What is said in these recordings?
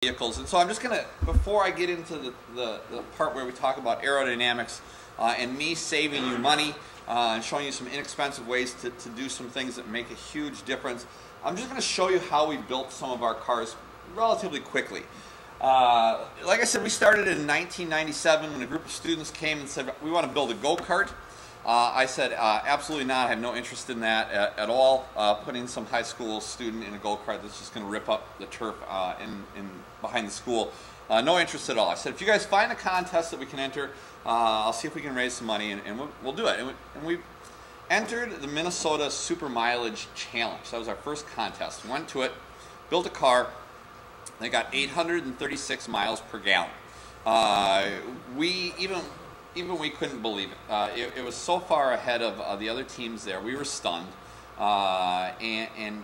vehicles. And so I'm just going to, before I get into the part where we talk about aerodynamics and me saving you money and showing you some inexpensive ways to do some things that make a huge difference, I'm just going to show you how we built some of our cars relatively quickly. Like I said, we started in 1997 when a group of students came and said, we want to build a go-kart. I said, absolutely not. I have no interest in that at all. Putting some high school student in a go-kart that's just going to rip up the turf behind the school. No interest at all. I said, if you guys find a contest that we can enter, I'll see if we can raise some money, and we'll do it. And we entered the Minnesota Super Mileage Challenge. That was our first contest. Went to it, built a car. They got 836 miles per gallon. Even we couldn't believe it. It was so far ahead of the other teams there. We were stunned. And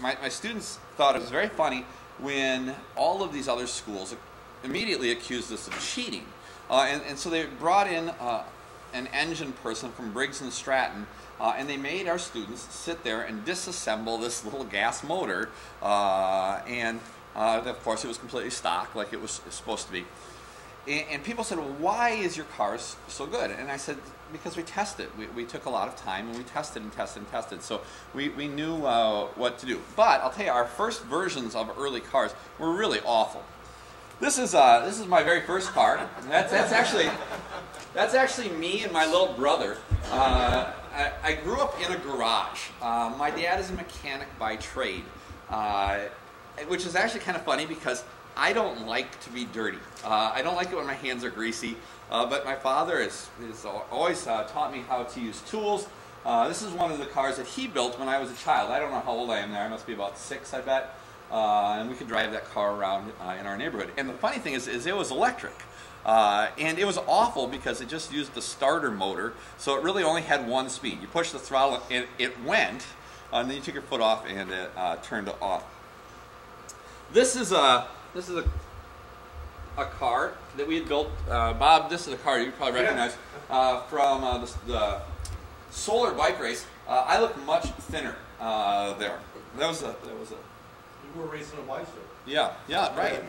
my students thought it was very funny when all of these other schools immediately accused us of cheating. And so they brought in an engine person from Briggs & Stratton, and they made our students sit there and disassemble this little gas motor. Of course, it was completely stock, like it was supposed to be. And people said, well, why is your car so good? And I said, because we tested. We took a lot of time, and we tested and tested and tested. So we knew what to do. But I'll tell you, our first versions of early cars were really awful. This is my very first car. That's actually me and my little brother. I grew up in a garage. My dad is a mechanic by trade, which is actually kind of funny because I don't like to be dirty. I don't like it when my hands are greasy, but my father has always taught me how to use tools. This is one of the cars that he built when I was a child. I don't know how old I am there. I must be about 6, I bet. And we could drive that car around in our neighborhood. And the funny thing is it was electric. And it was awful because it just used the starter motor, so it really only had one speed. You push the throttle and it went, and then you took your foot off and it turned off. This is a car that we had built. Bob, this is a car you probably recognize from the solar bike race. I look much thinner there. That was a. You were racing a bicycle. Yeah, right.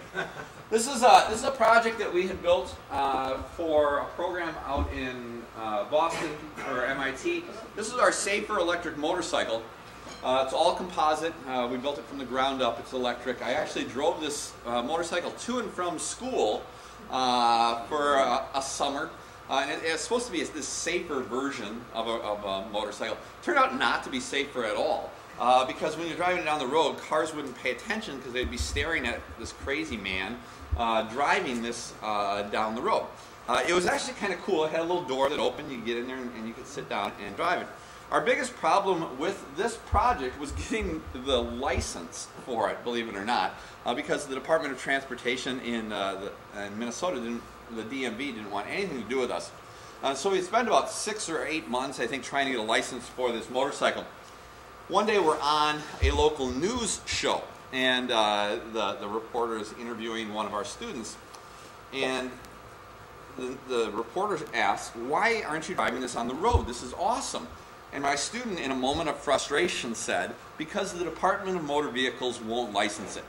This is a project that we had built for a program out in Boston or MIT. This is our safer electric motorcycle. It's all composite. We built it from the ground up. It's electric. I actually drove this motorcycle to and from school for a summer. And it's supposed to be this safer version of a motorcycle. Turned out not to be safer at all. Because when you're driving down the road, cars wouldn't pay attention because they'd be staring at this crazy man driving this down the road. It was actually kind of cool. It had a little door that opened. You could get in there and you could sit down and drive it. Our biggest problem with this project was getting the license for it, believe it or not, because the Department of Transportation in Minnesota, the DMV, didn't want anything to do with us. So we spent about 6 or 8 months, I think, trying to get a license for this motorcycle. One day we're on a local news show, and the reporter is interviewing one of our students, and the reporter asks, why aren't you driving this on the road? This is awesome. And my student, in a moment of frustration, said, because the Department of Motor Vehicles won't license it.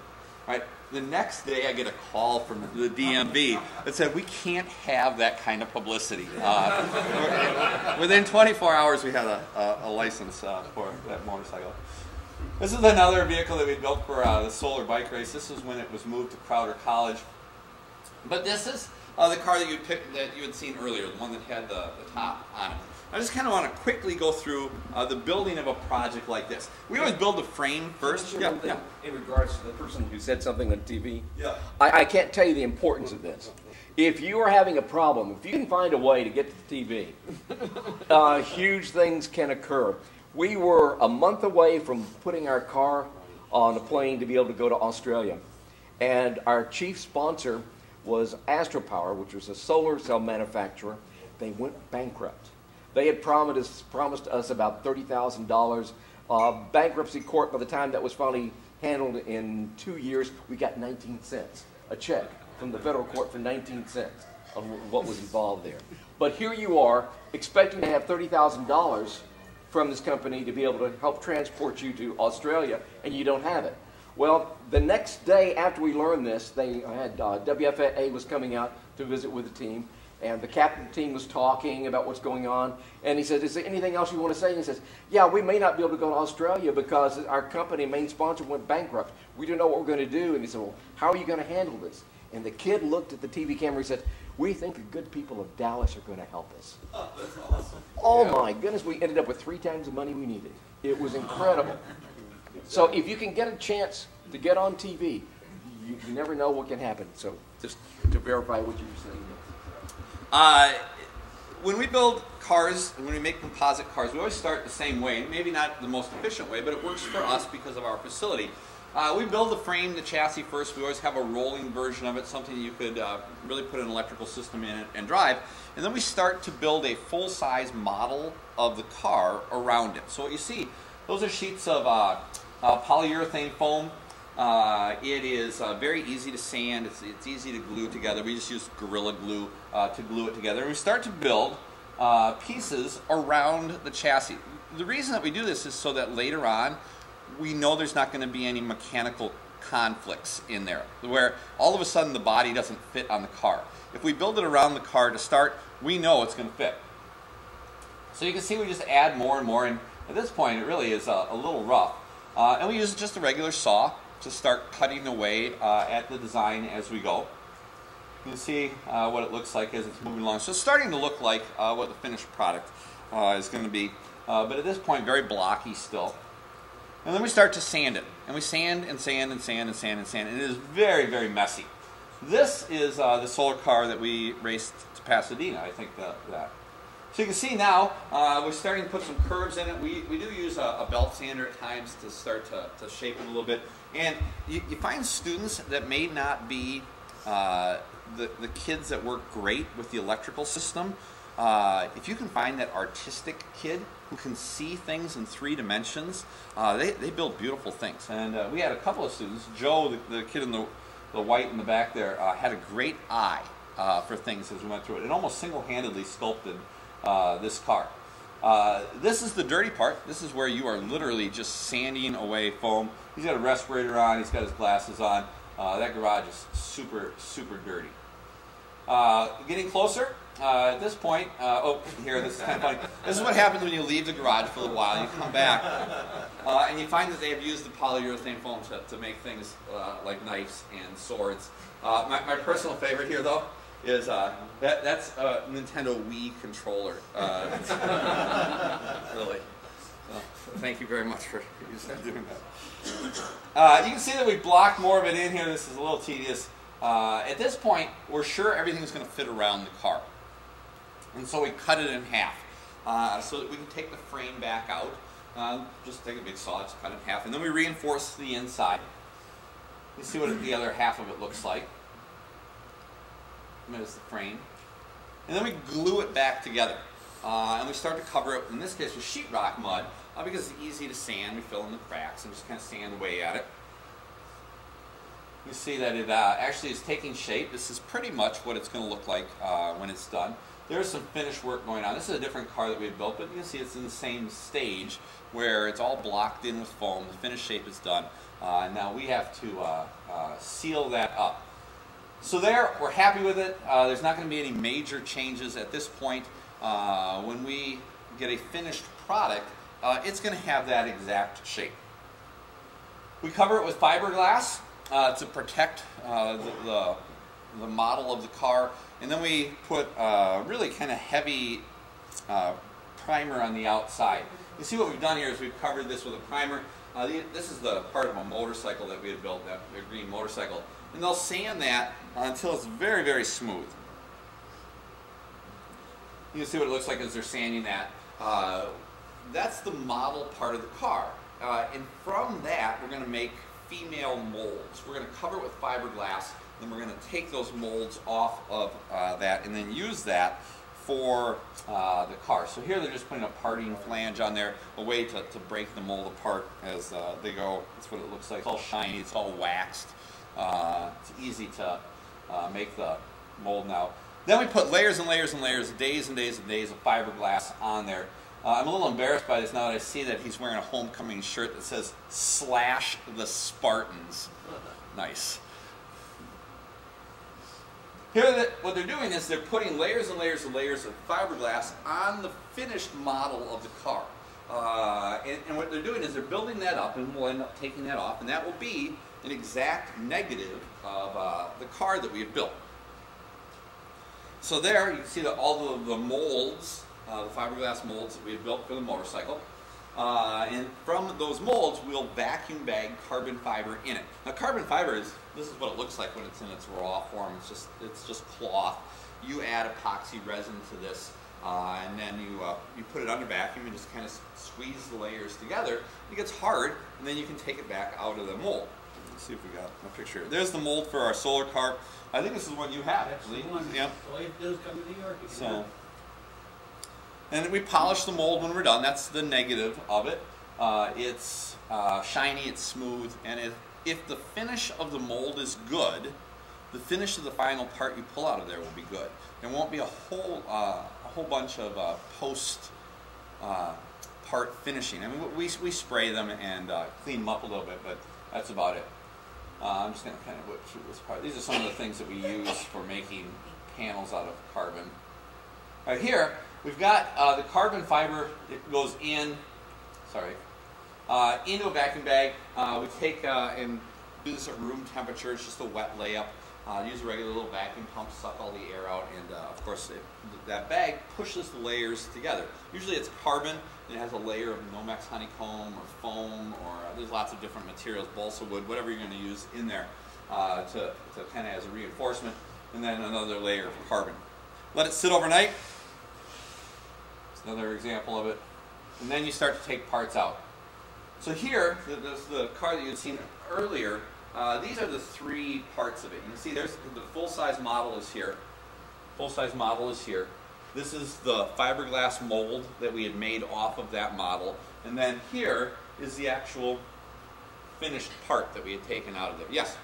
Right? The next day I get a call from the DMV that said, we can't have that kind of publicity. Within 24 hours we had a license for that motorcycle. This is another vehicle that we built for the solar bike race. This is when it was moved to Crowder College. But this is the car that you had seen earlier, the one that had the top on it. I just kind of want to quickly go through the building of a project like this. We always build the frame first. Yeah. In regards to the person who said something on TV, I can't tell you the importance of this. If you are having a problem, if you can find a way to get to the TV, huge things can occur. We were a month away from putting our car on a plane to be able to go to Australia. And our chief sponsor was Astropower, which was a solar cell manufacturer. They went bankrupt. They had promised us about $30,000. Bankruptcy court, by the time that was finally handled in 2 years, we got 19 cents, a check from the federal court for 19 cents on what was involved there. But here you are, expecting to have $30,000 from this company to be able to help transport you to Australia, and you don't have it. Well, the next day after we learned this, they had WFA was coming out to visit with the team, and the captain of the team was talking about what's going on, and he said, is there anything else you want to say? And he says, yeah, we may not be able to go to Australia because our company, main sponsor, went bankrupt. We don't know what we're going to do. And he said, well, how are you going to handle this? And the kid looked at the TV camera and said, we think the good people of Dallas are going to help us. Oh, that's awesome. Oh my goodness, we ended up with 3 times the money we needed. It was incredible. So if you can get a chance to get on TV, you never know what can happen. So just to verify what you were saying. When we build cars, and when we make composite cars, we always start the same way. Maybe not the most efficient way, but it works for us because of our facility. We build the frame, the chassis first. We always have a rolling version of it, something you could really put an electrical system in it and drive. And then we start to build a full-size model of the car around it. So what you see, those are sheets of polyurethane foam. It is very easy to sand. It's easy to glue together. We just use Gorilla Glue to glue it together. And we start to build pieces around the chassis. The reason that we do this is so that later on we know there's not going to be any mechanical conflicts in there, where all of a sudden the body doesn't fit on the car. If we build it around the car to start, we know it's going to fit. So you can see we just add more and more, and at this point it really is a little rough. And we use just a regular saw to start cutting away at the design as we go. You can see what it looks like as it's moving along. So it's starting to look like what the finished product is going to be. But at this point, very blocky still. And then we start to sand it. And we sand and sand and sand and sand and sand. And it is very, very messy. This is the solar car that we raced to Pasadena, I think that. So you can see now, we're starting to put some curves in it. We do use a belt sander at times to start to shape it a little bit. And you find students that may not be the kids that work great with the electrical system. If you can find that artistic kid who can see things in 3 dimensions, they build beautiful things. And we had a couple of students. Joe, the kid in the white in the back there, had a great eye for things as we went through it. It almost single-handedly sculpted this car. This is the dirty part. This is where you are literally just sanding away foam. He's got a respirator on. He's got his glasses on. That garage is super, super dirty. Getting closer. At this point, this is kind of funny. This is what happens when you leave the garage for a little while. You come back, and you find that they have used the polyurethane foam to make things like knives and swords. My personal favorite here, though, is that's a Nintendo Wii Controller. Really. Thank you very much for doing that. You can see that we blocked more of it in here. This is a little tedious. At this point, we're sure everything's going to fit around the car. And so we cut it in half so that we can take the frame back out. Just take a big saw, just cut it in half. And then we reinforce the inside. You see what the other half of it looks like. There's the frame. And then we glue it back together. And we start to cover it, in this case, with sheetrock mud, because it's easy to sand. We fill in the cracks and just kind of sand away at it. You see that it actually is taking shape. This is pretty much what it's going to look like when it's done. There's some finish work going on. This is a different car that we had built, but you can see it's in the same stage where it's all blocked in with foam. The finished shape is done. And now we have to seal that up. So there, we're happy with it. There's not going to be any major changes at this point. When we get a finished product, it's going to have that exact shape. We cover it with fiberglass to protect the model of the car, and then we put really kind of heavy primer on the outside. You see what we've done here is we've covered this with a primer. This is the part of a motorcycle that we had built, that green motorcycle. And they'll sand that until it's very, very smooth. You can see what it looks like as they're sanding that. That's the model part of the car. And from that, we're going to make female molds. We're going to cover it with fiberglass, then we're going to take those molds off of that and then use that for the car. So here they're just putting a parting flange on there, a way to break the mold apart as they go. That's what it looks like. It's all shiny, it's all waxed. It's easy to make the mold now. Then we put layers and layers and layers, days and days and days of fiberglass on there. I'm a little embarrassed by this now that I see that he's wearing a homecoming shirt that says "Slash the Spartans." Nice. Here, what they're doing is they're putting layers and layers and layers of fiberglass on the finished model of the car. And what they're doing is they're building that up, and we'll end up taking that off, and that will be an exact negative of the car that we have built. So there, you can see that all of the molds, the fiberglass molds that we have built for the motorcycle. And from those molds, we'll vacuum bag carbon fiber in it. Now, carbon fiber this is what it looks like when it's in its raw form. It's just cloth. You add epoxy resin to this, and then you put it under vacuum and just kind of squeeze the layers together. It gets hard, and then you can take it back out of the mold. Let's see if we got a picture. There's the mold for our solar car. I think this is what you have, actually. Yeah. All you have to do is come to New York. So. And we polish the mold when we're done. That's the negative of it. It's shiny, it's smooth, and if the finish of the mold is good, the finish of the final part you pull out of there will be good. There won't be a whole bunch of post part finishing. I mean, we spray them and clean them up a little bit, but that's about it. I'm just going to kind of whip through this part. These are some of the things that we use for making panels out of carbon. Right here, we've got the carbon fiber. It goes in, into a vacuum bag. We take and do this at room temperature. It's just a wet layup. Use a regular little vacuum pump, suck all the air out, and of course that bag pushes the layers together. Usually it's carbon, and it has a layer of Nomex honeycomb or foam, or there's lots of different materials, balsa wood, whatever you're going to use in there to kind of as a reinforcement, and then another layer of carbon. Let it sit overnight. It's another example of it. And then you start to take parts out. So here, there's the car that you had seen earlier. These are the three parts of it. You can see there's the full-size model is here. Full-size model is here. This is the fiberglass mold that we had made off of that model. And then here is the actual finished part that we had taken out of there. Yes?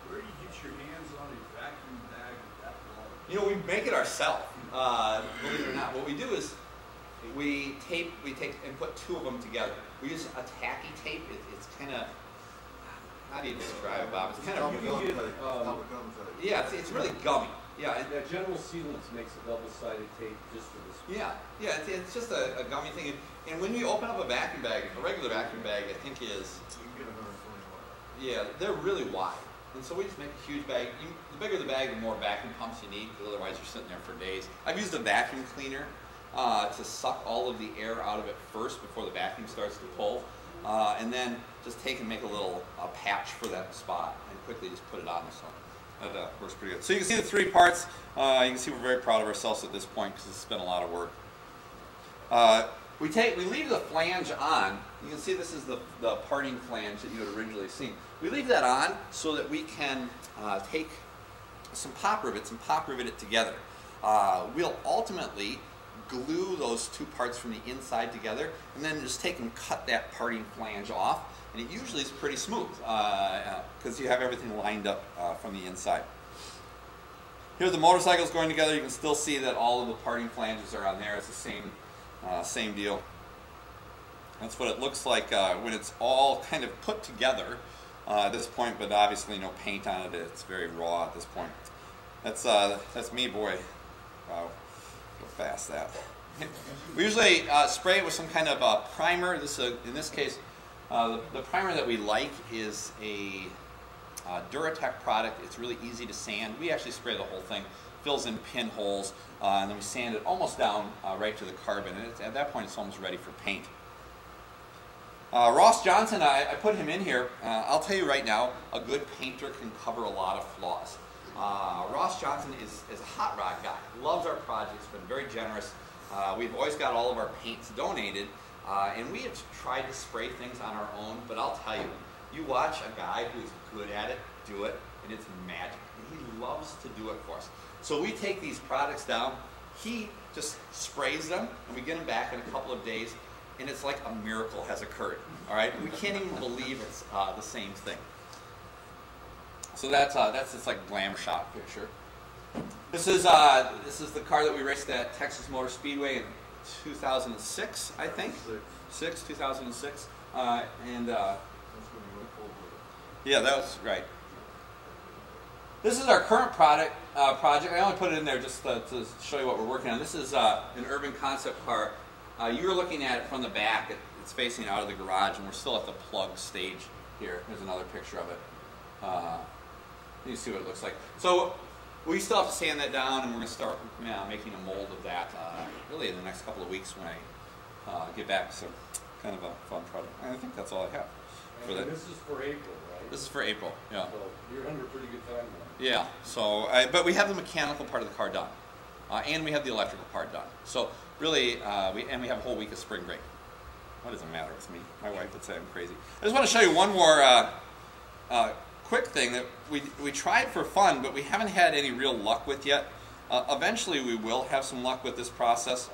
Where do you get your hands on a vacuum bag of that quality? You know, we make it ourselves. Believe it or not. What we do is we take and put two of them together. We use a tacky tape. It's kind of, how do you describe it, Bob? It's kind of, yeah, it's really gummy. Yeah, and General Sealants makes a double-sided tape just for this. Yeah, it's just a gummy thing. And when you open up a vacuum bag, a regular vacuum bag, I think is, you can get 120 yeah, they're really wide. And so we just make a huge bag. The bigger the bag, the more vacuum pumps you need, because otherwise you're sitting there for days. I've used a vacuum cleaner to suck all of the air out of it first before the vacuum starts to pull. And then just take and make a little patch for that spot and quickly just put it on. So that works pretty good. So you can see the three parts. You can see we're very proud of ourselves at this point because it's been a lot of work. We leave the flange on. You can see this is the parting flange that you had originally seen. We leave that on so that we can take some pop rivets and pop rivet it together. We'll ultimately glue those two parts from the inside together and then just take and cut that parting flange off, and it usually is pretty smooth because you have everything lined up from the inside. Here the motorcycle's going together. You can still see that all of the parting flanges are on there. It's the same deal. That's what it looks like when it's all kind of put together at this point, but obviously no paint on it. It's very raw at this point. That's me, boy. Wow. Go fast that. We usually spray it with some kind of primer. In this case, the primer that we like is a Duratec product. It's really easy to sand. We actually spray the whole thing, fills in pinholes, and then we sand it almost down right to the carbon. And at that point, it's almost ready for paint. Ross Johnson, I put him in here. I'll tell you right now, a good painter can cover a lot of flaws. Ross Johnson is a hot rod guy. Loves our projects, been very generous. We've always got all of our paints donated, and we have tried to spray things on our own, but I'll tell you, you watch a guy who's good at it do it, and it's magic. And he loves to do it for us. So we take these products down, he just sprays them, and we get them back in a couple of days, and it's like a miracle has occurred. All right, we can't even believe it's the same thing. So that's this like glamour shot picture. This is the car that we raced at Texas Motor Speedway in 2006, I think. 2006. And yeah, that was right. This is our current project. I only put it in there just to show you what we're working on. This is an urban concept car. You're looking at it from the back. It's facing out of the garage, and we're still at the plug stage here. Here's another picture of it. You can see what it looks like. So we still have to sand that down, and we're going to start making a mold of that really in the next couple of weeks when I get back. So kind of a fun project. And I think that's all I have for that. This is for April, right? This is for April, yeah. So you're under pretty good time now. Yeah, so, but we have the mechanical part of the car done. And we have the electrical part done. So really, we have a whole week of spring break. What does it matter with me? My wife would say I'm crazy. I just want to show you one more quick thing that we tried for fun, but we haven't had any real luck with yet. Eventually we will have some luck with this process.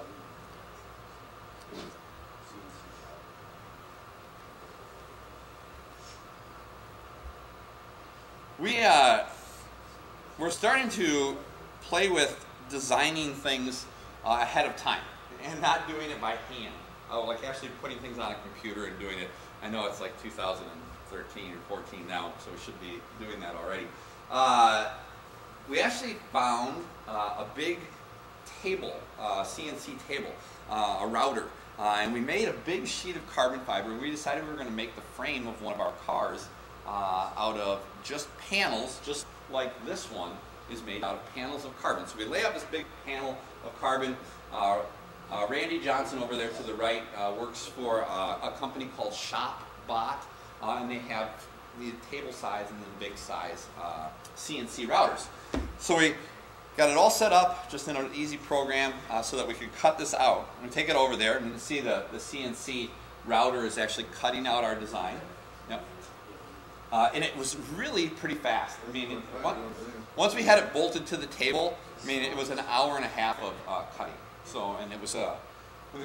We're starting to play with designing things ahead of time and not doing it by hand. Like actually putting things on a computer and doing it. I know it's like 2013 or 14 now, so we should be doing that already. We actually found a big table, CNC table, a router, and we made a big sheet of carbon fiber. We decided we were going to make the frame of one of our cars out of just panels, just like this one is made out of panels of carbon. So we lay out this big panel of carbon. Randy Johnson over there to the right works for a company called ShopBot, and they have the table size and then big size CNC routers. So we got it all set up just in an easy program so that we could cut this out. And we take it over there and you can see the CNC router is actually cutting out our design. Yep. And it was really pretty fast. I mean, once we had it bolted to the table, I mean, it was an hour and a half of cutting. So, and it was the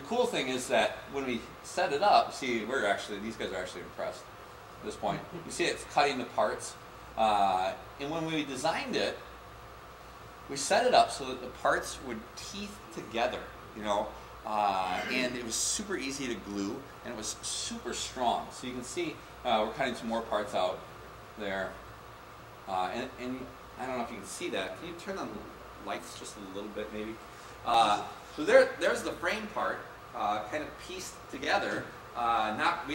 cool thing is that when we set it up, see, these guys are actually impressed at this point. You see it's cutting the parts. And when we designed it, we set it up so that the parts would teeth together, you know, and it was super easy to glue, and it was super strong. So you can see we're cutting some more parts out there, and I don't know if you can see that. Can you turn on the lights just a little bit, maybe? So there's the frame part, kind of pieced together. We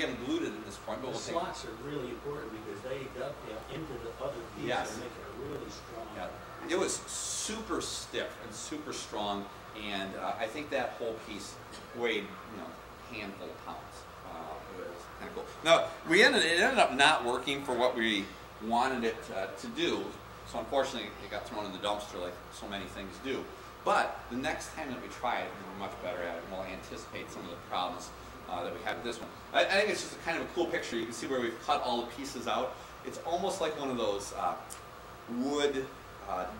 haven't glued it at this point, but the slots are really important because they dovetail into the other piece and make it a really strong. Yeah. It was super stiff and super strong, and I think that whole piece weighed, a handful of pounds. It was kind of cool. Now, it ended up not working for what we wanted it to do, so unfortunately it got thrown in the dumpster like so many things do. But the next time that we try it, we're much better at it, and we'll anticipate some of the problems that we had with this one. I think it's just a kind of a cool picture. You can see where we've cut all the pieces out. It's almost like one of those wood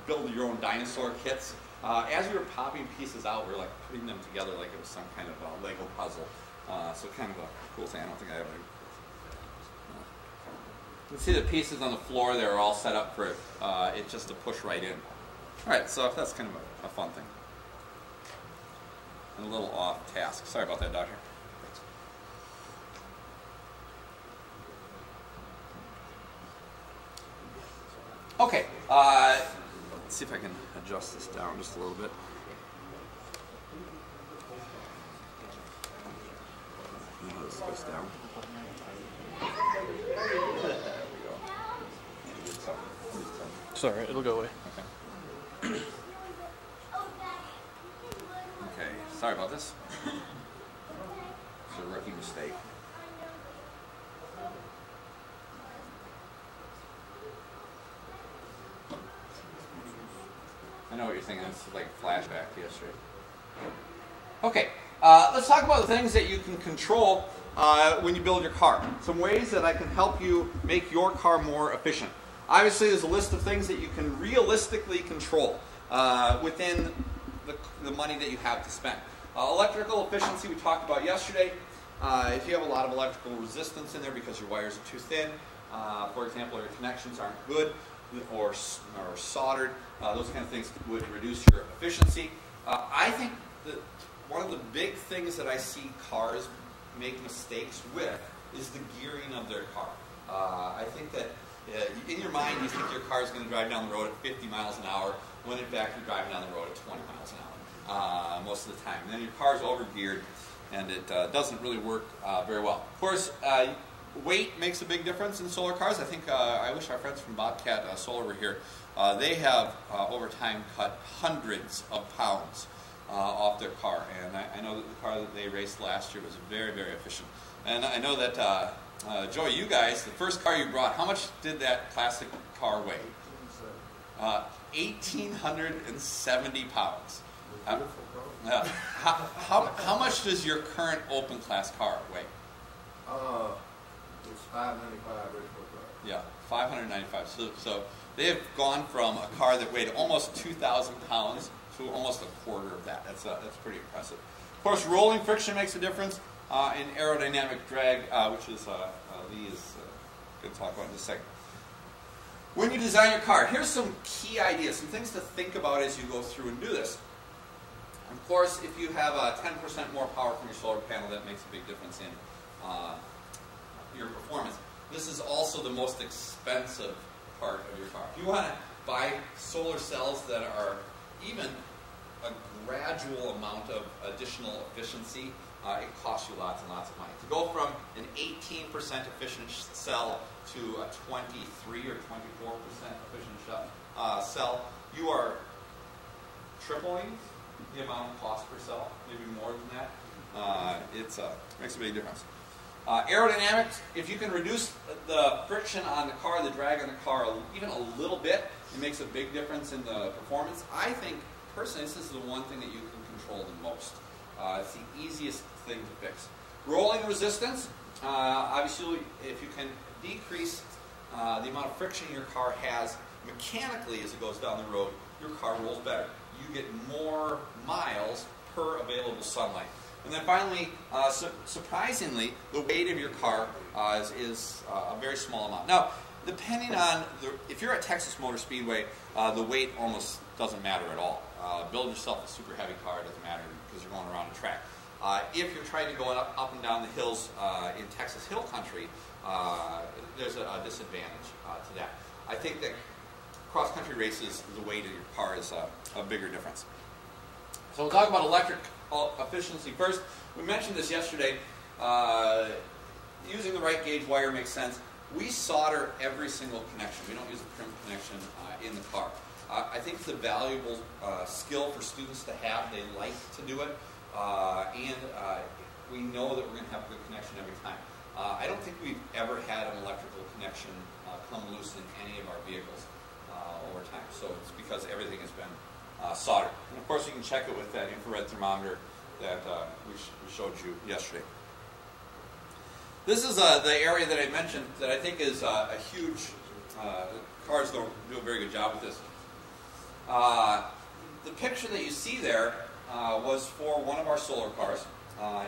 build-your-own dinosaur kits. As we were popping pieces out, we were like putting them together like it was some kind of Lego puzzle. So kind of a cool thing. I don't think I ever. You can see the pieces on the floor. They're all set up for it just to push right in. All right, so that's kind of a fun thing. And a little off task. Sorry about that, Doctor. Okay, let's see if I can adjust this down just a little bit. This goes down. There we go. It's alright, it'll go away. Okay. Okay, sorry about this. It's a rookie mistake. I know what you're thinking. It's like flashback to yesterday. Okay, let's talk about the things that you can control when you build your car. Some ways that I can help you make your car more efficient. Obviously, there's a list of things that you can realistically control within the money that you have to spend. Electrical efficiency we talked about yesterday. If you have a lot of electrical resistance in there because your wires are too thin, for example, your connections aren't good, or soldered, those kind of things would reduce your efficiency. I think that one of the big things that I see cars make mistakes with is the gearing of their car. I think that in your mind you think your car is going to drive down the road at 50 miles an hour, when in fact you're driving down the road at 20 miles an hour most of the time. And then your car's over-geared, and it doesn't really work very well. Of course, weight makes a big difference in solar cars. I think I wish our friends from Bobcat Solar were here. They have over time cut hundreds of pounds off their car, and I know that the car that they raced last year was very, very efficient. And I know that Joey, you guys, the first car you brought, how much did that classic car weigh? 1,870 pounds. How much does your current open class car weigh? It's 595 original car. Yeah, 595. So they have gone from a car that weighed almost 2,000 pounds to almost a quarter of that. That's pretty impressive. Of course, rolling friction makes a difference in aerodynamic drag, which is Lee is going to talk about in just a second. When you design your car, here's some key ideas, some things to think about as you go through and do this. Of course, if you have 10% more power from your solar panel, that makes a big difference in your performance. This is also the most expensive part of your car. If you want to buy solar cells that are even a gradual amount of additional efficiency, it costs you lots and lots of money. To go from an 18% efficient cell to a 23 or 24% efficient cell, you are tripling the amount of cost per cell, maybe more than that. It makes a big difference. Aerodynamics, if you can reduce the friction on the car, the drag on the car, even a little bit, it makes a big difference in the performance. I think, personally, this is the one thing that you can control the most. It's the easiest thing to fix. Rolling resistance, obviously, if you can decrease the amount of friction your car has mechanically as it goes down the road, your car rolls better. You get more miles per available sunlight. And then finally, surprisingly, the weight of your car is a very small amount. Now, depending on, if you're at Texas Motor Speedway, the weight almost doesn't matter at all. Build yourself a super heavy car, it doesn't matter because you're going around a track. If you're trying to go up and down the hills in Texas Hill Country, there's a disadvantage to that. I think that cross-country races, the weight of your car is a bigger difference. So we'll talk about electric efficiency first. We mentioned this yesterday. Using the right gauge wire makes sense. We solder every single connection. We don't use a crimp connection in the car. I think it's a valuable skill for students to have. They like to do it. And we know that we're going to have a good connection every time. I don't think we've ever had an electrical connection come loose in any of our vehicles over time. So it's because everything has been soldered. And of course you can check it with that infrared thermometer that we showed you yesterday. This is the area that I mentioned that I think is a huge, cars don't do a very good job with this. The picture that you see there was for one of our solar cars.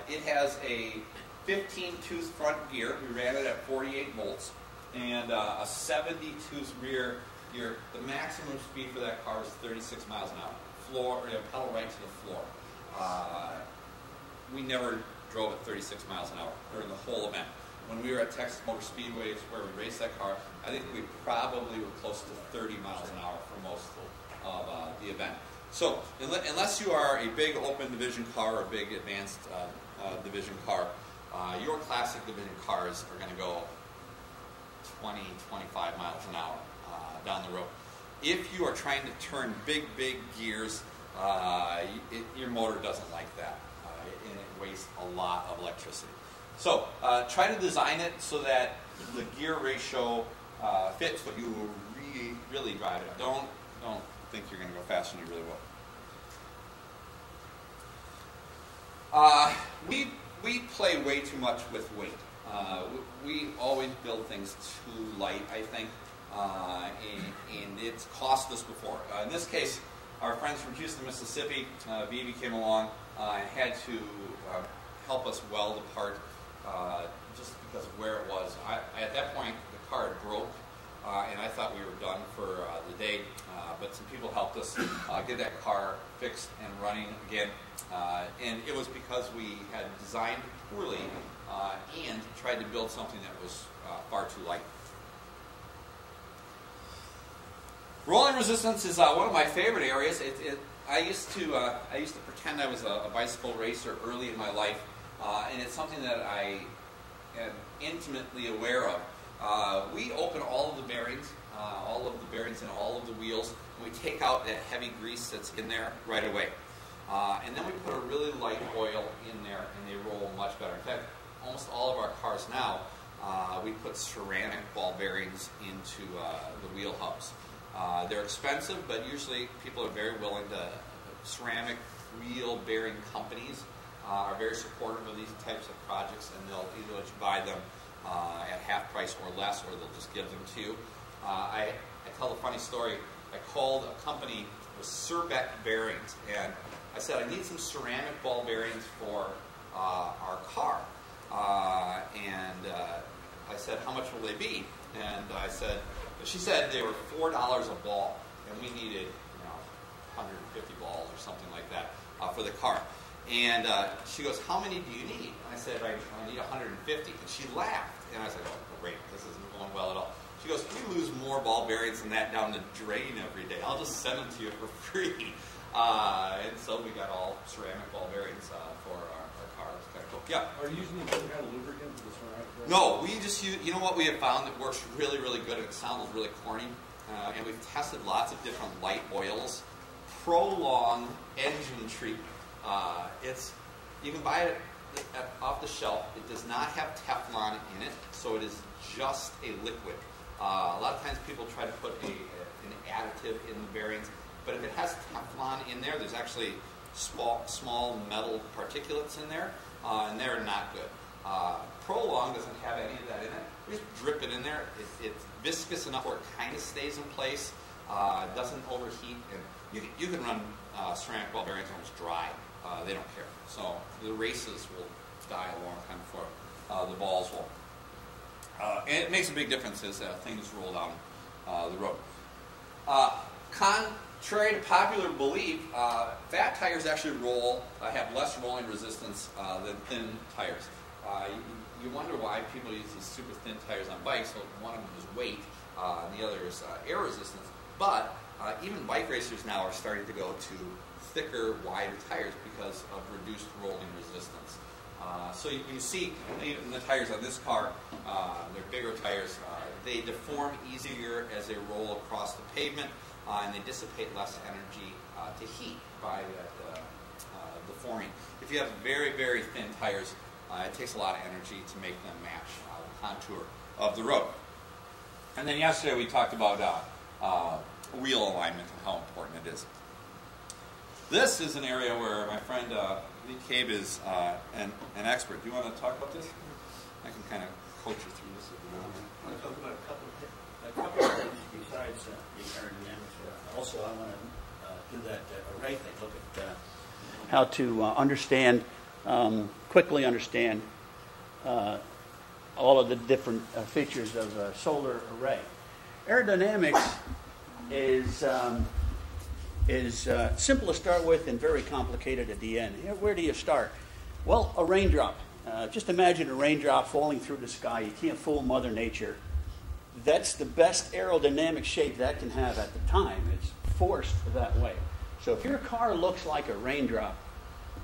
It has a 15-tooth front gear. We ran it at 48 volts. And a 70-tooth rear gear. The maximum speed for that car is 36 miles an hour. Pedal right to the floor. We never drove at 36 miles an hour during the whole event. When we were at Texas Motor Speedway, where we raced that car, I think we probably were close to 30 miles an hour for most of the event. So, unless you are a big open division car or a big advanced division car, your classic division cars are going to go 20, 25 miles an hour down the road. If you are trying to turn big gears, your motor doesn't like that, and it wastes a lot of electricity. So try to design it so that the gear ratio fits what you will really drive it. Don't think you're going to go faster than you really will. We play way too much with weight. We always build things too light, I think, and it's cost us before. In this case, our friends from Houston, Mississippi, Vivi came along and had to help us weld apart just because of where it was. At that point, the car had broke, and I thought we were done for the day, but some people helped us get that car fixed and running again, and it was because we had designed poorly and tried to build something that was far too light. Rolling resistance is one of my favorite areas. I used to pretend I was a bicycle racer early in my life, and it's something that I am intimately aware of. We open all of the bearings in all of the wheels, and we take out that heavy grease that's in there right away. And then we put a really light oil in there, and they roll much better. In fact, almost all of our cars now, we put ceramic ball bearings into the wheel hubs. They're expensive, but usually people are very willing to. Ceramic wheel bearing companies are very supportive of these types of projects, and they'll either let you buy them at half price or less, or they'll just give them to you. I tell a funny story. I called a company with Surbeck bearings, and I said, I need some ceramic ball bearings for our car. And I said, how much will they be? And she said they were $4 a ball, and we needed 150 balls or something like that for the car. And she goes, how many do you need? And I said, I need 150. And she laughed. And I was like, oh, great, this isn't going well at all. She goes, we lose more ball bearings than that down the drain every day. I'll just send them to you for free. And so we got all ceramic ball bearings for our car. It's kind of cool. Yeah? Are you using some kind of lubricant for the ceramic bearings? No, we just use, you know what we have found that works really, really good, and it sounds really corny? And we've tested lots of different light oils. Prolong engine treatment. You can buy it off the shelf. It does not have Teflon in it, so it is just a liquid. A lot of times people try to put an additive in the bearings, but if it has Teflon in there, there's actually small metal particulates in there, and they're not good. Prolong doesn't have any of that in it. You just drip it in there. It's viscous enough where it kind of stays in place, doesn't overheat, and you can run ceramic ball bearings almost dry. They don't care. So the races will die a long time before the balls will. And it makes a big difference as things roll down the road. Contrary to popular belief, fat tires actually have less rolling resistance than thin tires. You wonder why people use these super thin tires on bikes. So one of them is weight, and the other is air resistance. But even bike racers now are starting to go to thicker, wider tires because of reduced rolling resistance. So you see even the tires on this car, they're bigger tires. They deform easier as they roll across the pavement, and they dissipate less energy to heat by that deforming. If you have very, very thin tires, it takes a lot of energy to make them match the contour of the road. And then yesterday we talked about wheel alignment and how important it is. This is an area where my friend Lee Cabe is an expert. Do you want to talk about this? I can kind of coach you through this if you want. I want to talk about a couple of things besides the aerodynamics. Also, I want to do that array thing. Look at how to understand, quickly understand all of the different features of a solar array. Aerodynamics is simple to start with and very complicated at the end. Where do you start? Well, a raindrop. Just imagine a raindrop falling through the sky. You can't fool Mother Nature. That's the best aerodynamic shape that can have at the time. It's forced that way. So if your car looks like a raindrop,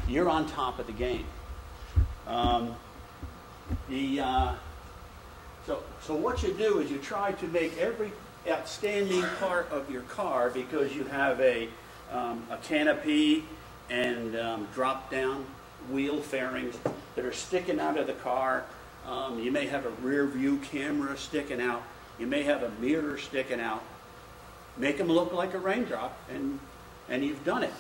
you're on top of the game. So what you do is you try to make every outstanding part of your car, because you have a canopy and drop-down wheel fairings that are sticking out of the car. You may have a rear view camera sticking out. You may have a mirror sticking out. Make them look like a raindrop, and you've done it.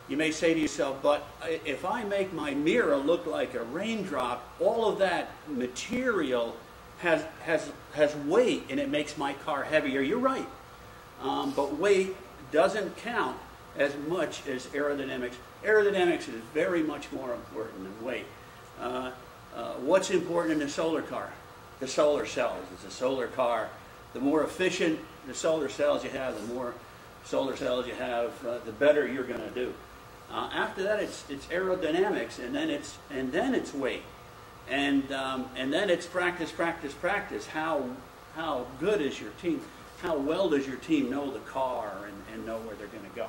You may say to yourself, but if I make my mirror look like a raindrop, all of that material has weight, and it makes my car heavier. You're right. But weight doesn't count as much as aerodynamics. Aerodynamics is very much more important than weight. What's important in a solar car? The solar cells. Is a solar car the more efficient the solar cells you have, the more solar cells you have, the better you're going to do. After that, it's aerodynamics, and then it's weight, and then it's practice, practice, practice. How good is your team? How well does your team know the car and know where they're going to go?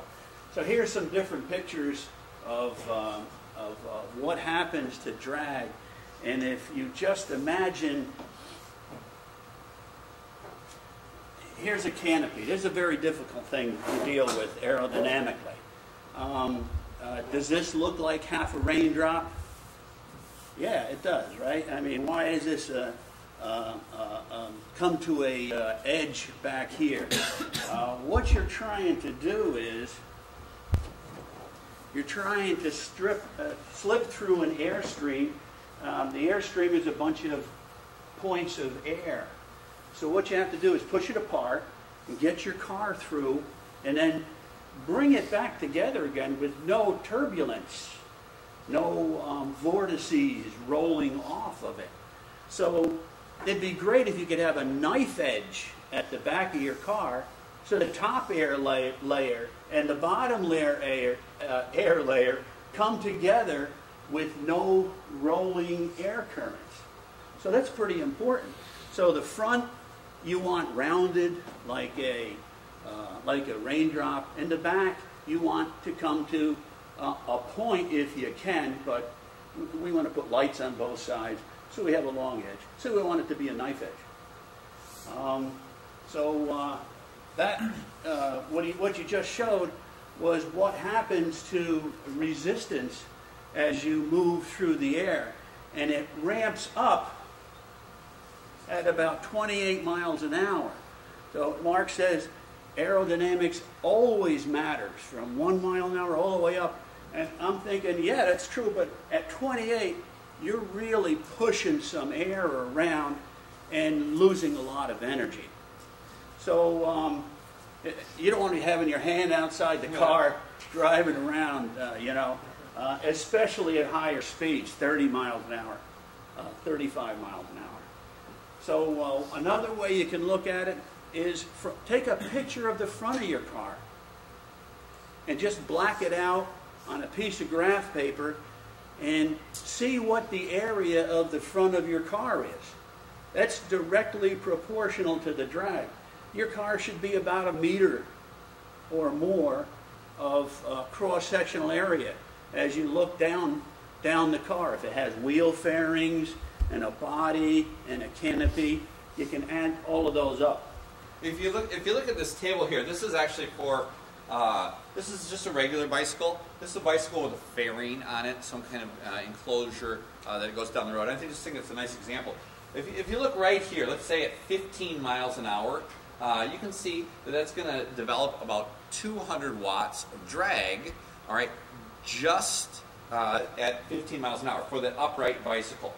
So here's some different pictures of what happens to drag, and if you just imagine. Here's a canopy. This is a very difficult thing to deal with aerodynamically. Does this look like half a raindrop? Yeah, it does, right? I mean, why is this come to a edge back here? What you're trying to do is you're trying to slip through an airstream. The airstream is a bunch of points of air. So what you have to do is push it apart and get your car through, and then bring it back together again with no turbulence, no vortices rolling off of it. So it'd be great if you could have a knife edge at the back of your car, so the top air layer and the bottom layer air layer come together with no rolling air currents. So that's pretty important. So the front you want rounded like a raindrop, and the back you want to come to a point if you can, but we want to put lights on both sides, so we have a long edge. So we want it to be a knife edge. What you just showed was what happens to resistance as you move through the air, and it ramps up at about 28 miles an hour. So Mark says aerodynamics always matters from 1 mile an hour all the way up. And I'm thinking, yeah, that's true, but at 28, you're really pushing some air around and losing a lot of energy. So you don't want to be having your hand outside the car driving around, especially at higher speeds, 30 miles an hour, 35 miles an hour. So another way you can look at it is take a picture of the front of your car and just black it out on a piece of graph paper and see what the area of the front of your car is. That's directly proportional to the drag. Your car should be about 1 meter or more of cross-sectional area as you look down the car. If it has wheel fairings and a body and a canopy, you can add all of those up. If you look at this table here, this is actually for this is just a regular bicycle. This is a bicycle with a fairing on it, some kind of enclosure that goes down the road. I just think it's a nice example. If you look right here, let's say at 15 miles an hour, you can see that that's going to develop about 200 watts of drag. All right, just at 15 miles an hour for the upright bicycle.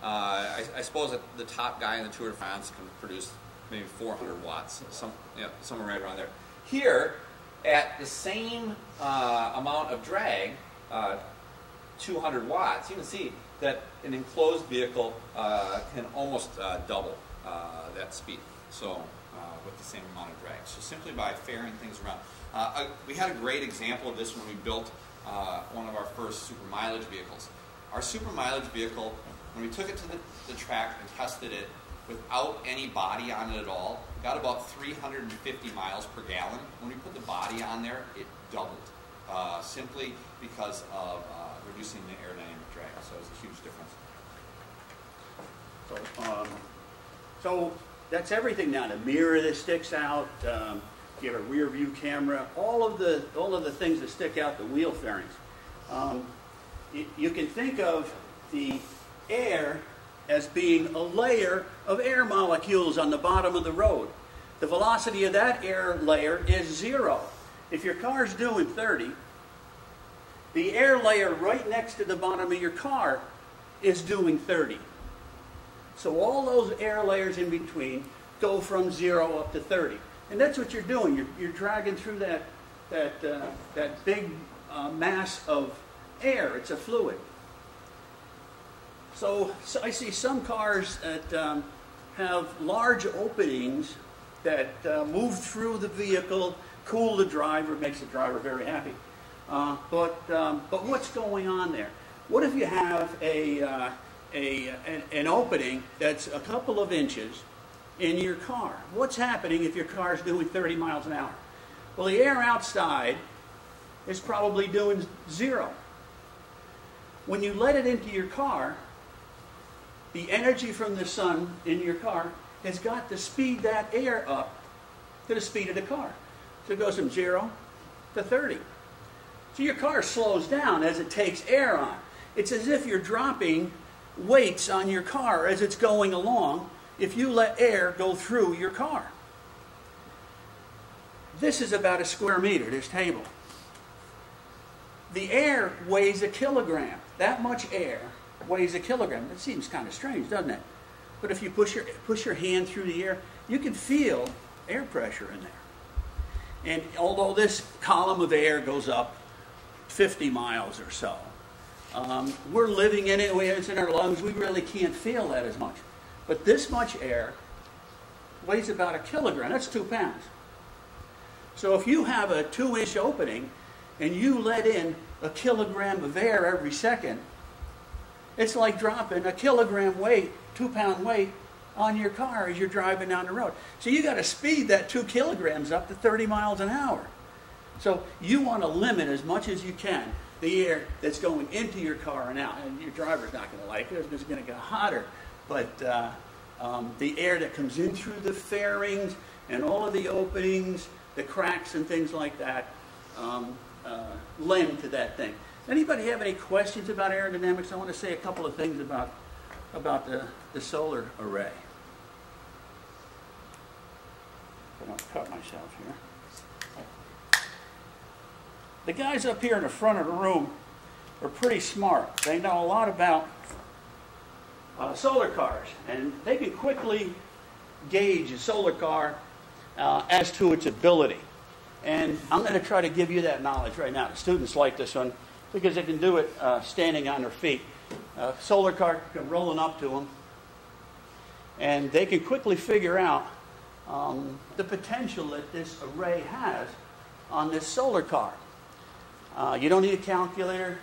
I suppose that the top guy in the Tour de France can produce maybe 400 watts, somewhere right around there. Here, at the same amount of drag, 200 watts, you can see that an enclosed vehicle can almost double that speed. So with the same amount of drag. So simply by fairing things around. We had a great example of this when we built one of our first super mileage vehicles. Our super mileage vehicle, when we took it to the track and tested it without any body on it at all, got about 350 miles per gallon. When we put the body on there, it doubled, simply because of reducing the aerodynamic drag. So it was a huge difference. So that's everything now. The mirror that sticks out, you have a rear view camera, all of the things that stick out, the wheel fairings. You can think of the air as being a layer of air molecules on the bottom of the road. The velocity of that air layer is 0. If your car's doing 30, the air layer right next to the bottom of your car is doing 30. So all those air layers in between go from 0 up to 30. And that's what you're doing. You're dragging through that big mass of air. It's a fluid. So I see some cars that have large openings that move through the vehicle, cool the driver, makes the driver very happy. But what's going on there? What if you have an opening that's a couple of inches in your car? What's happening if your car is doing 30 miles an hour? Well, the air outside is probably doing 0. When you let it into your car, the energy from the sun in your car has got to speed that air up to the speed of the car. So it goes from 0 to 30. So your car slows down as it takes air on. It's as if you're dropping weights on your car as it's going along if you let air go through your car. This is about a square meter, this table. The air weighs a kilogram. That much air weighs a kilogram. That seems kind of strange, doesn't it? But if you push your hand through the air, you can feel air pressure in there. And although this column of air goes up 50 miles or so, we're living in it, it's in our lungs, we really can't feel that as much. But this much air weighs about a kilogram. That's 2 pounds. So if you have a 2-inch opening and you let in a kilogram of air every second, it's like dropping a kilogram weight, 2-pound weight, on your car as you're driving down the road. So you got to speed that 2 kilograms up to 30 miles an hour. So you want to limit as much as you can the air that's going into your car and out. And your driver's not going to like it. It's going to get hotter. But the air that comes in through the fairings and all of the openings, the cracks and things like that, lend to that thing. Anybody have any questions about aerodynamics? I want to say a couple of things about the solar array. I don't cut myself here. The guys up here in the front of the room are pretty smart. They know a lot about solar cars, and they can quickly gauge a solar car as to its ability. And I'm going to try to give you that knowledge right now. The students like this one because they can do it standing on their feet. Solar car come rolling up to them, and they can quickly figure out the potential that this array has on this solar car. You don't need a calculator.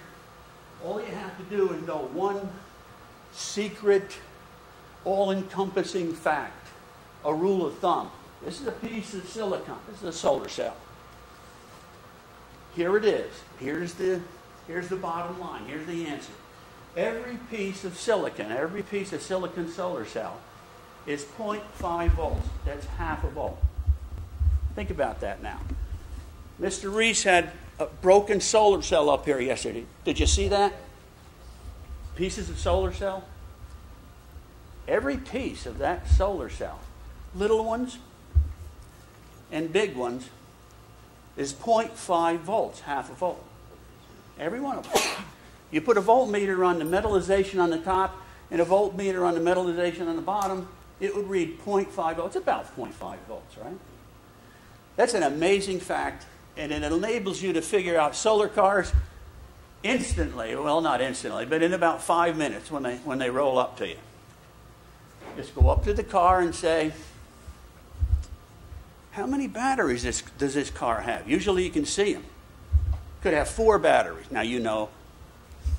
All you have to do is know one secret, all-encompassing fact, a rule of thumb. This is a piece of silicon. This is a solar cell. Here it is. Here's the bottom line. Here's the answer. Every piece of silicon solar cell is 0.5 volts. That's half a volt. Think about that now. Mr. Reese had a broken solar cell up here yesterday. Did you see that? Pieces of solar cell. Every piece of that solar cell, little ones and big ones, is 0.5 volts, half a volt. Every one of them. You put a voltmeter on the metallization on the top and a voltmeter on the metallization on the bottom, it would read 0.5 volts. It's about 0.5 volts, right? That's an amazing fact, and it enables you to figure out solar cars instantly. Well, not instantly, but in about 5 minutes when they roll up to you. Just go up to the car and say, how many batteries does this car have? Usually you can see them. Could have 4 batteries. Now you know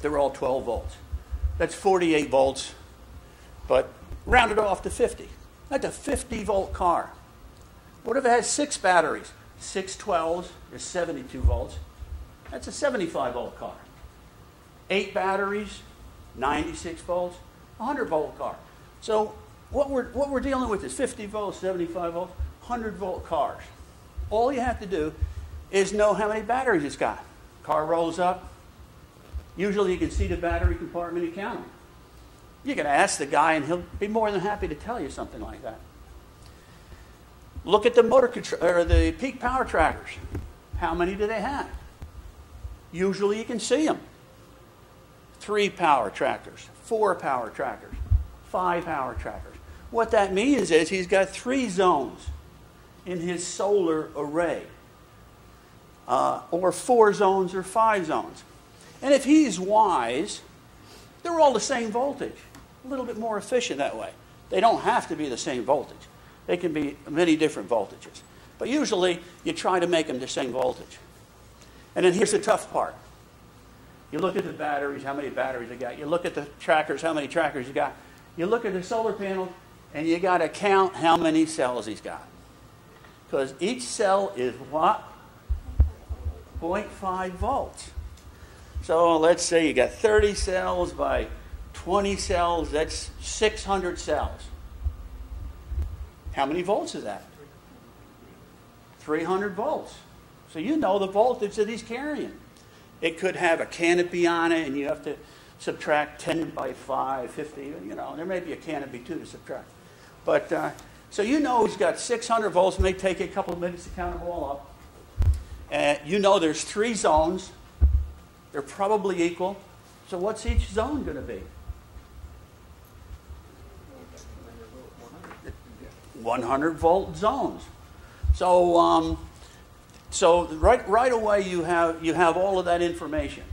they're all 12 volts. That's 48 volts, but round it off to 50. That's a 50-volt car. What if it has 6 batteries? 6 12s is 72 volts. That's a 75-volt car. 8 batteries, 96 volts, 100-volt car. So what we're dealing with is 50 volts, 75 volts, 100-volt cars. All you have to do is know how many batteries it's got. Car rolls up. Usually you can see the battery compartment and count them. You can ask the guy and he'll be more than happy to tell you something like that. Look at the the peak power trackers. How many do they have? Usually you can see them. 3 power trackers, 4 power trackers, 5 power trackers. What that means is he's got 3 zones in his solar array, or 4 zones or 5 zones. And if he's wise, they're all the same voltage. A little bit more efficient that way. They don't have to be the same voltage. They can be many different voltages. But usually, you try to make them the same voltage. And then here's the tough part. You look at the batteries, how many batteries you got. You look at the trackers, how many trackers you got. You look at the solar panel, and you got to count how many cells he's got. Because each cell is what? 0.5 volts. So let's say you got 30 cells by 20 cells. That's 600 cells. How many volts is that? 300 volts. So you know the voltage that he's carrying. It could have a canopy on it, and you have to subtract 10 by 5, 50. You know, there may be a canopy too to subtract. But so you know he's got 600 volts. It may take a couple of minutes to count them all up. You know there's 3 zones. They're probably equal. So what's each zone going to be? 100 volt zones. So so right away you have all of that information,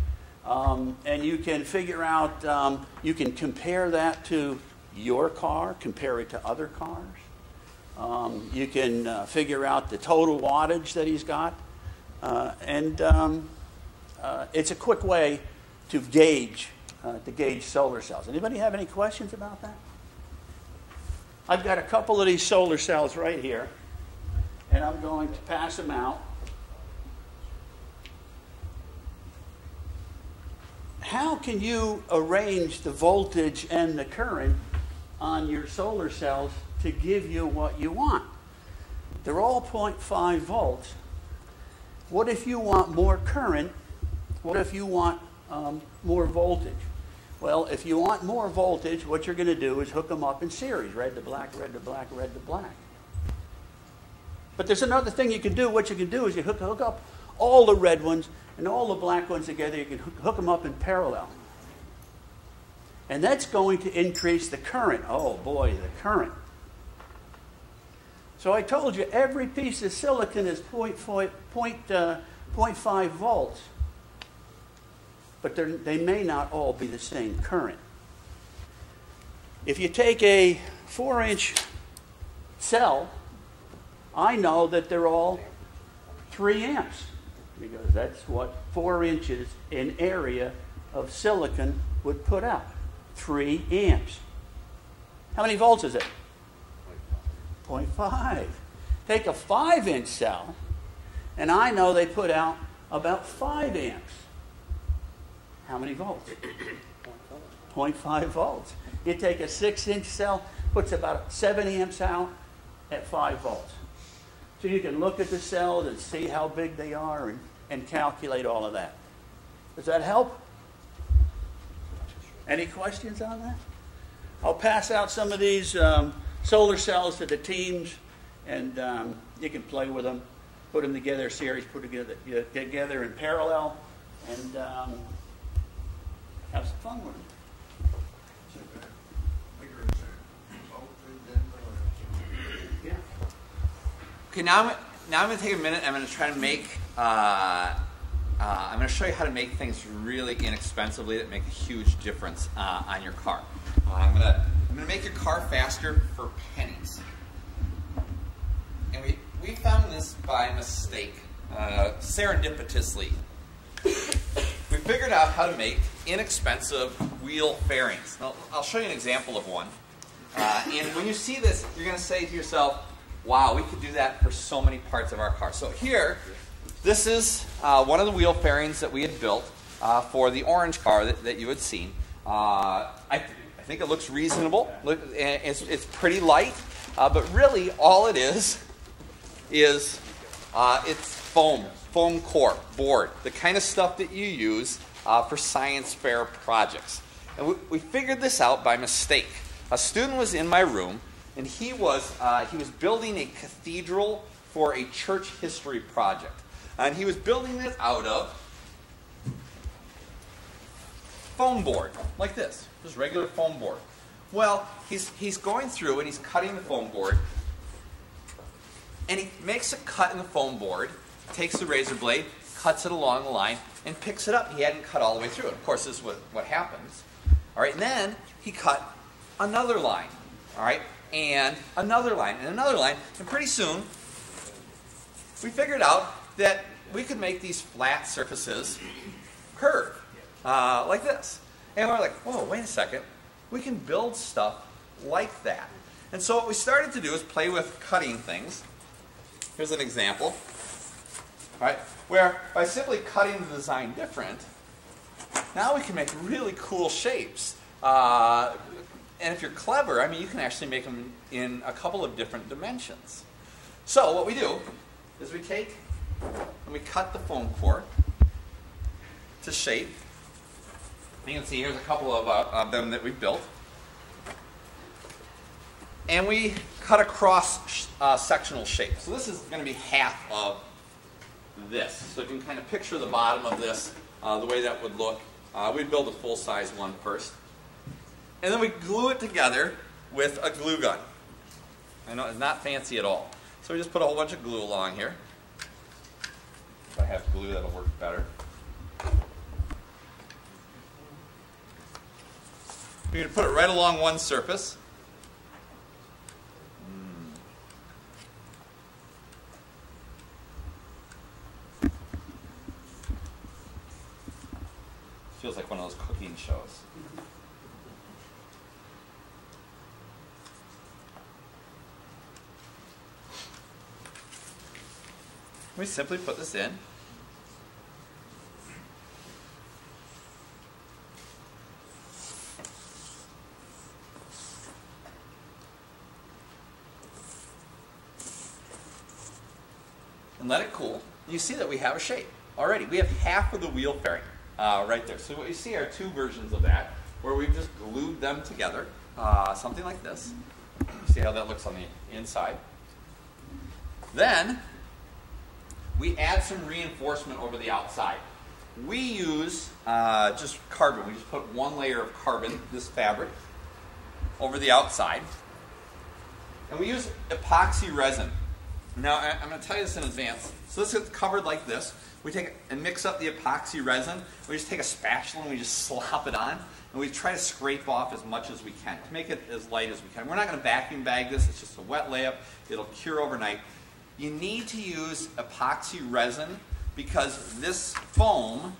and you can figure out, you can compare that to your car, compare it to other cars. You can figure out the total wattage that he's got, and it's a quick way to gauge solar cells. Anybody have any questions about that? I've got a couple of these solar cells right here, and I'm going to pass them out. How can you arrange the voltage and the current on your solar cells to give you what you want? They're all 0.5 volts. What if you want more current? What if you want more voltage? Well, if you want more voltage, what you're going to do is hook them up in series, red to black, red to black, red to black. But there's another thing you can do. What you can do is you hook up all the red ones and all the black ones together. You can hook them up in parallel. And that's going to increase the current. Oh boy, the current. So I told you every piece of silicon is 0.5 volts. But they may not all be the same current. If you take a 4-inch cell, I know that they're all 3 amps, because that's what 4 inches in area of silicon would put out. 3 amps. How many volts is it? 0.5. Take a 5-inch cell, and I know they put out about 5 amps. How many volts? 0.5 volts. You take a 6-inch cell, puts about 7 amps out at 5 volts. So you can look at the cells and see how big they are and calculate all of that. Does that help? Any questions on that? I'll pass out some of these solar cells to the teams, and you can play with them, put them together, series, put together in parallel, and have some fun with them. Yeah. Okay, now I'm going to take a minute. I'm going to try to make. I'm going to show you how to make things really inexpensively that make a huge difference on your car. I'm going to make your car faster for pennies. And we found this by mistake, serendipitously. We figured out how to make inexpensive wheel fairings. Now, I'll show you an example of one. And when you see this, you're going to say to yourself, wow, we could do that for so many parts of our car. So here, this is one of the wheel fairings that we had built for the orange car that you had seen. I think it looks reasonable. It's pretty light, but really all it is it's foam core, board, the kind of stuff that you use for science fair projects. And we figured this out by mistake. A student was in my room, and he was building a cathedral for a church history project. And he was building it out of foam board, like this, just regular foam board. Well, he's going through and he's cutting the foam board, and he makes a cut in the foam board, takes the razor blade, cuts it along the line, and picks it up. He hadn't cut all the way through it. Of course, this is what happens. All right, and then he cut another line. All right, and another line, and another line, and pretty soon we figured out that we could make these flat surfaces curve, like this. And we're like, whoa, wait a second, we can build stuff like that. And so what we started to do is play with cutting things. Here's an example, right, where by simply cutting the design different, now we can make really cool shapes. And if you're clever, I mean, you can actually make them in a couple of different dimensions. So what we do is we take and we cut the foam core to shape. You can see here's a couple of them that we built. And we cut across sectional shape. So this is going to be half of this. So you can kind of picture the bottom of this, the way that would look. We'd build a full-size one first. And then we glue it together with a glue gun. I know it's not fancy at all. So we just put a whole bunch of glue along here. If I have glue, that'll work better. We're going to put it right along one surface. Feels like one of those cooking shows. We simply put this in. And let it cool. You see that we have a shape already. We have half of the wheel fairing right there. So what you see are two versions of that, where we've just glued them together, something like this. You see how that looks on the inside. Then we add some reinforcement over the outside. We use just carbon. We just put one layer of carbon, this fabric, over the outside. And we use epoxy resin. Now, I'm going to tell you this in advance. So this is covered like this. We take and mix up the epoxy resin. We just take a spatula and we just slop it on. And we try to scrape off as much as we can to make it as light as we can. We're not going to vacuum bag this. It's just a wet layup. It'll cure overnight. You need to use epoxy resin because this foam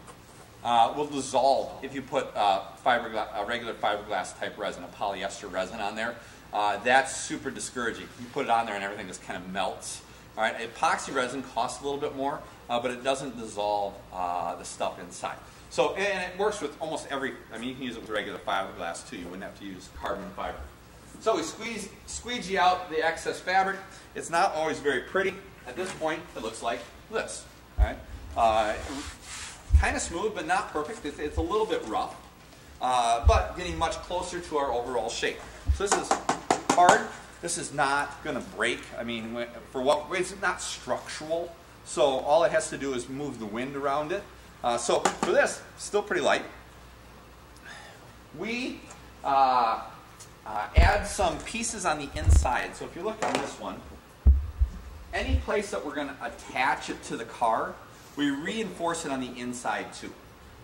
will dissolve if you put a regular fiberglass type resin, a polyester resin on there. That's super discouraging. You put it on there and everything just kind of melts. All right, epoxy resin costs a little bit more, but it doesn't dissolve the stuff inside. So, and it works with almost every, I mean, you can use it with regular fiberglass too. You wouldn't have to use carbon fiber. So we squeegee out the excess fabric. It's not always very pretty. At this point, it looks like this. All right, kind of smooth, but not perfect. It's a little bit rough, but getting much closer to our overall shape. So this is hard. This is not going to break. I mean, for what it's not structural. So all it has to do is move the wind around it. So for this, still pretty light. We add some pieces on the inside. So if you look on this one, any place that we're going to attach it to the car, we reinforce it on the inside too.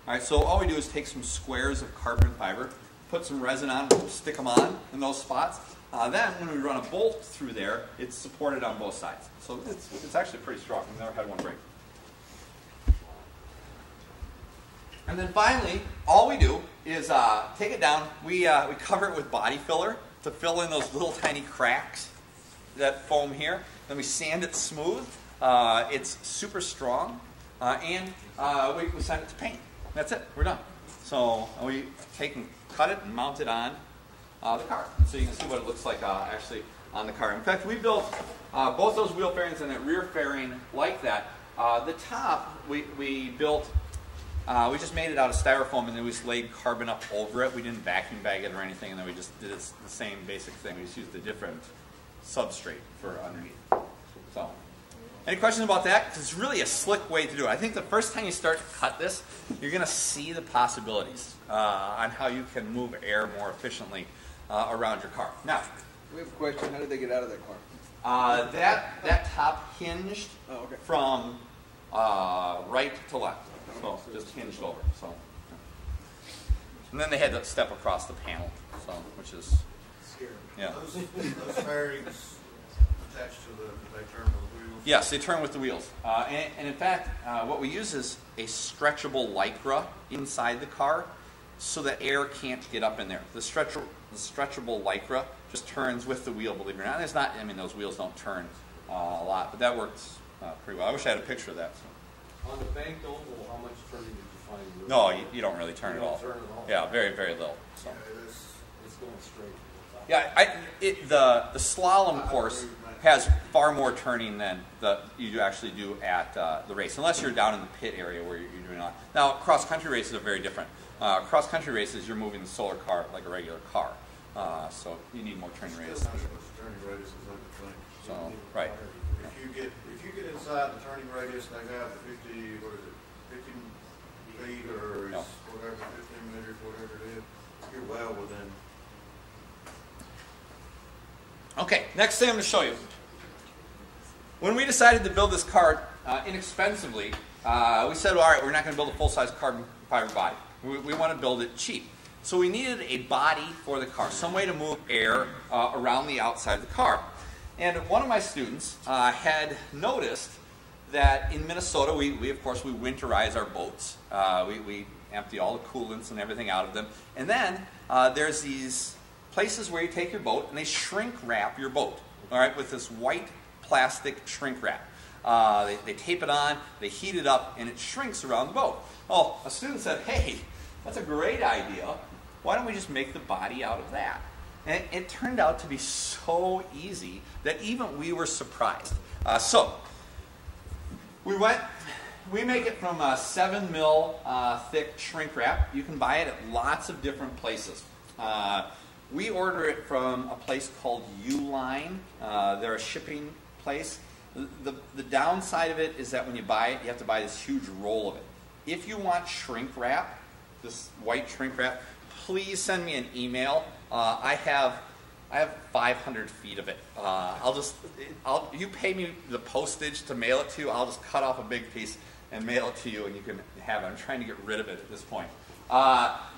All right, so all we do is take some squares of carbon fiber, put some resin on, stick them on in those spots. Then when we run a bolt through there, it's supported on both sides. So it's actually pretty strong. We've never had one break. And then finally, all we do is take it down. We cover it with body filler to fill in those little tiny cracks that foam here. Then we sand it smooth. It's super strong. And we send it to paint. That's it. We're done. So we take and cut it and mount it on the car. And so you can see what it looks like actually on the car. In fact, we built both those wheel fairings and that rear fairing like that. The top, we built, we just made it out of styrofoam and then we just laid carbon up over it. We didn't vacuum bag it or anything, and then we just did the same basic thing. We just used a different substrate for underneath. So, any questions about that? Because it's really a slick way to do it. I think the first time you start to cut this, you're going to see the possibilities on how you can move air more efficiently around your car. Now, we have a question. How did they get out of that car? That top hinged from right to left. So just hinged over. So, and then they had to step across the panel, so which is scared. Yeah. Those fairings attached to they turn with the wheels? Yes, they turn with the wheels. And in fact, what we use is a stretchable Lycra inside the car so that air can't get up in there. The stretchable Lycra just turns with the wheel, believe it or not. And it's not, I mean, those wheels don't turn a lot, but that works pretty well. I wish I had a picture of that. So. On the banked oval, how much turning did you find? No, you don't really turn You at all. don't turn at all? Yeah, very, very little. So. Yeah, It's going straight. Yeah, the slalom course has far more turning than you actually do at the race, unless you're down in the pit area where you're doing a lot. Now, cross-country races are very different. Cross-country races, you're moving the solar car like a regular car, so you need more turning radius. Still not as much turning radius as I could think. So, right. If you get inside the turning radius, they have 50, what is it, 15 feet or No. whatever, 15 meters, whatever it is, you're well within. Okay, next thing I'm going to show you. When we decided to build this car inexpensively, we said, all right, we're not going to build a full-size carbon fiber body. We want to build it cheap. So we needed a body for the car, some way to move air around the outside of the car. And one of my students had noticed that in Minnesota, we of course, we winterize our boats. We empty all the coolants and everything out of them. And then there's these places where you take your boat and they shrink wrap your boat, all right, with this white plastic shrink wrap. They tape it on, they heat it up, and it shrinks around the boat. Oh, a student said, hey, that's a great idea. Why don't we just make the body out of that? And it turned out to be so easy that even we were surprised. So we make it from a 7 mil thick shrink wrap. You can buy it at lots of different places. We order it from a place called Uline. They're a shipping place. The downside of it is that when you buy it, you have to buy this huge roll of it. If you want shrink wrap, this white shrink wrap, please send me an email. I have 500 feet of it. You pay me the postage to mail it to you. I'll just cut off a big piece and mail it to you, and you can have it. I'm trying to get rid of it at this point.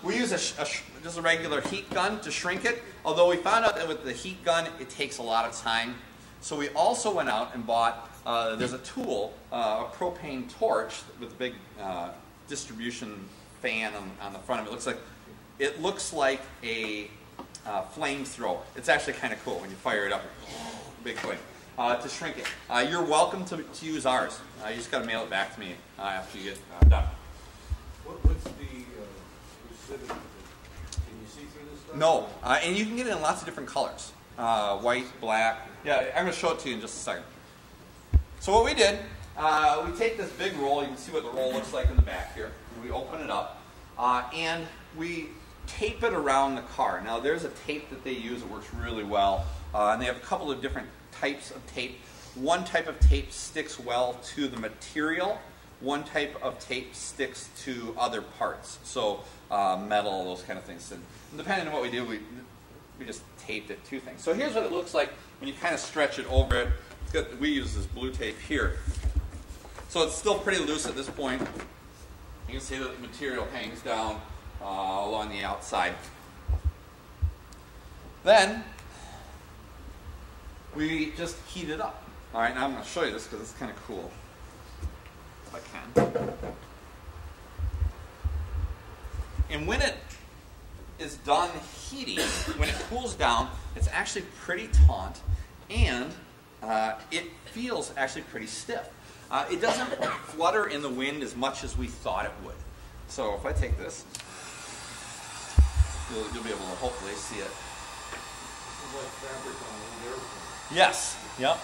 We use just a regular heat gun to shrink it, although we found out that with the heat gun, it takes a lot of time. So we also went out and bought, there's a tool, a propane torch with a big distribution fan on the front of it. It looks like a flamethrower. It's actually kind of cool when you fire it up. Big flame. To shrink it. You're welcome to use ours. You just got to mail it back to me after you get done. What's the lucidity? Can you see through this stuff? No, and you can get it in lots of different colors. White, black. Yeah, I'm going to show it to you in just a second. So what we did, we take this big roll. You can see what the roll looks like in the back here. And we open it up, and we tape it around the car. Now there's a tape that they use that works really well, and they have a couple of different types of tape. One type of tape sticks well to the material. One type of tape sticks to other parts, so metal, those kind of things. And depending on what we do, we just taped it to things. So here's what it looks like when you kind of stretch it over it. We use this blue tape here. So it's still pretty loose at this point. You can see that the material hangs down along the outside. Then we just heat it up. All right, now I'm going to show you this because it's kind of cool. If I can. And when it is done heating, when it cools down, it's actually pretty taut, and it feels actually pretty stiff. It doesn't flutter in the wind as much as we thought it would. So if I take this, you'll be able to hopefully see it. This is like fabric on an airplane. Yes. Yep.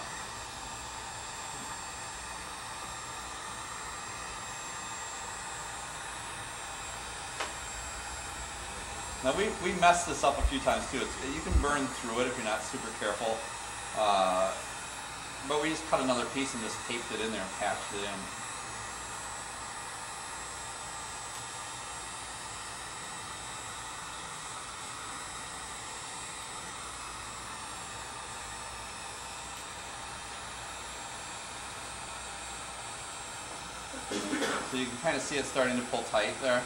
Now we messed this up a few times too. You can burn through it if you're not super careful. But we just cut another piece and just taped it in there and patched it in. So you can kind of see it starting to pull tight there.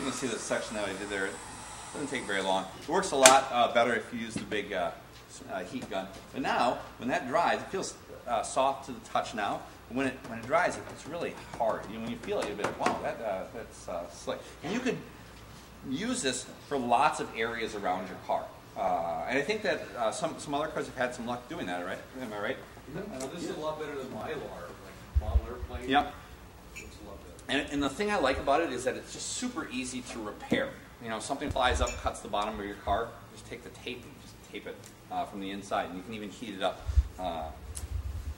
can see the section that I did there. It doesn't take very long. It works a lot better if you use the big heat gun. But now, when that dries, it feels soft to the touch now. When it dries, it's really hard. You know, when you feel it, you'll be like, wow, that's slick. And you could use this for lots of areas around your car. And I think that some other cars have had some luck doing that, right? Am I right? This is a lot better than Mylar, like model airplane. Yep. It's a lot better. And the thing I like about it is that it's just super easy to repair. You know, something flies up, cuts the bottom of your car, just take the tape and just tape it from the inside. And you can even heat it up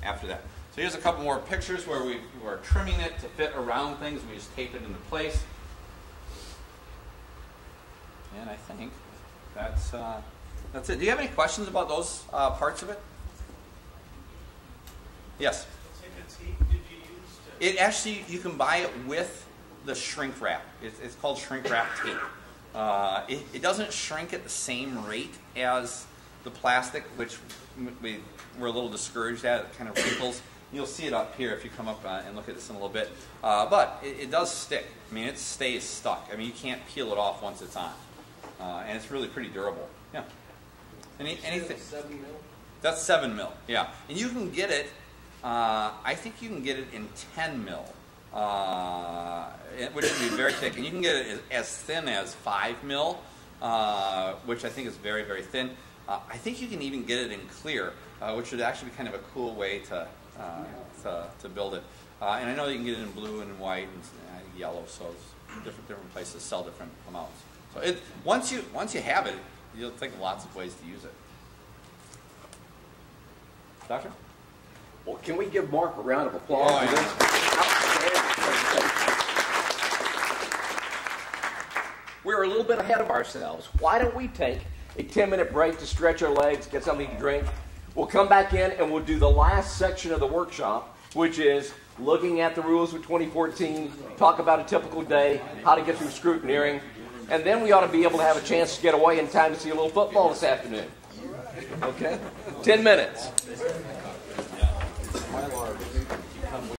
after that. So here's a couple more pictures where we're trimming it to fit around things. We just tape it into place. And I think that's it. Do you have any questions about those parts of it? Yes? What type of tape did you use? It actually, you can buy it with the shrink wrap. It's called shrink wrap tape. It doesn't shrink at the same rate as the plastic, which we're a little discouraged at. It kind of wrinkles. You'll see it up here if you come up and look at this in a little bit. But it does stick. I mean, it stays stuck. I mean, you can't peel it off once it's on. And it's really pretty durable. Yeah. Anything? 7 mil? That's 7 mil. Yeah. And you can get it, I think you can get it in 10 mil, which would be very thick. And you can get it as thin as 5 mil, which I think is very, very thin. I think you can even get it in clear, which would actually be kind of a cool way to build it. And I know you can get it in blue and white and yellow, so different places sell different amounts. So once you have it, you'll think of lots of ways to use it. Doctor? Well, can we give Mark a round of applause? Oh, yeah. We're a little bit ahead of ourselves. Why don't we take a 10-minute break to stretch our legs, get something to drink? We'll come back in and we'll do the last section of the workshop, which is looking at the rules of 2014, talk about a typical day, how to get through scrutineering, and then we ought to be able to have a chance to get away in time to see a little football this afternoon. Okay? 10 minutes.